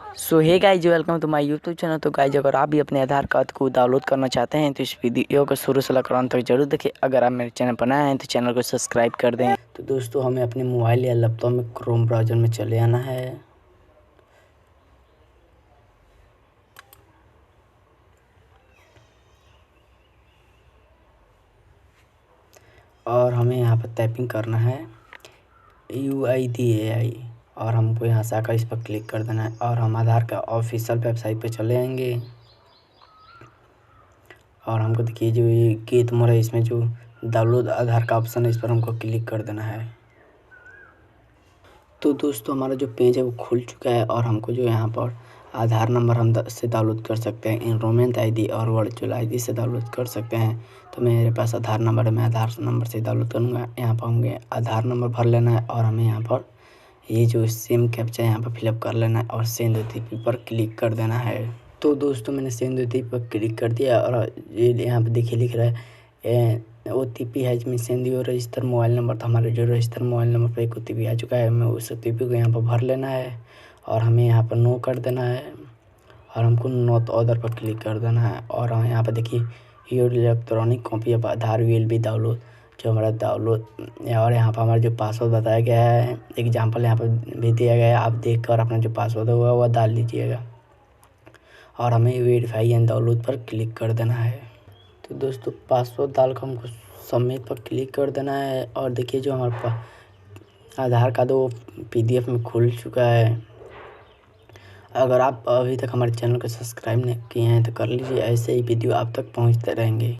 So hey guys, welcome to my YouTube channel. तो guys, अगर आप भी अपने आधार कार्ड को डाउनलोड करना चाहते हैं तो इस वीडियो को शुरू से लेकर अंत तक जरूर देखें। अगर आप मेरे चैनल पर नए हैं तो चैनल को सब्सक्राइब कर दें। तो दोस्तों, हमें अपने मोबाइल या लैपटॉप में क्रोम ब्राउज़र में चले आना है। और हमें यहाँ पर टाइपिंग करना है UIDAI और हमको यहाँ से आकर इस पर क्लिक कर देना है और हम आधार का ऑफिशियल वेबसाइट पे चले आएंगे। और हमको देखिए जो ये गेट मोर है, इसमें जो डाउनलोड आधार का ऑप्शन है इस पर हमको क्लिक कर देना है। तो दोस्तों, हमारा जो पेज है वो खुल चुका है और हमको जो यहाँ पर आधार नंबर हम से डाउनलोड कर सकते हैं, एनरोलमेंट ID और वर्चुअल ID से डाउनलोड कर सकते हैं। तो मेरे पास आधार नंबर है, मैं आधार नंबर से डाउनलोड करूँगा। यहाँ पर हमें आधार नंबर भर लेना है और हमें यहाँ पर ये जो सिम कैप्चा है यहाँ पर फिलअप कर लेना है और सेंड OTP पर क्लिक कर देना है। तो दोस्तों, मैंने सेंड OTP पर क्लिक कर दिया और ये यहाँ पर देखिए लिख रहा है OTP has been send your register mobile number. तो हमारे जो रजिस्टर मोबाइल नंबर पर एक OTP आ चुका है, हमें उस OTP को यहाँ पर भर लेना है और हमें यहाँ पर नो कर देना है और हमको नॉट ऑर्डर पर क्लिक कर देना है। और यहाँ पर देखिए your electronic copy of Aadhaar will be download, जो हमारा डाउनलोड। और यहाँ पर हमारा जो पासवर्ड बताया गया है, एग्जाम्पल यहाँ पर भी दिया गया है, आप देख कर अपना जो पासवर्ड होगा वह डाल लीजिएगा और हमें वेरीफाई एंड डाउनलोड पर क्लिक कर देना है। तो दोस्तों, पासवर्ड डालकर हमको सबमिट पर क्लिक कर देना है और देखिए जो हमारे आधार कार्ड वो PDF में खुल चुका है। अगर आप अभी तक हमारे चैनल को सब्सक्राइब नहीं किए हैं तो कर लीजिए, ऐसे ही वीडियो आप तक पहुंचते रहेंगे।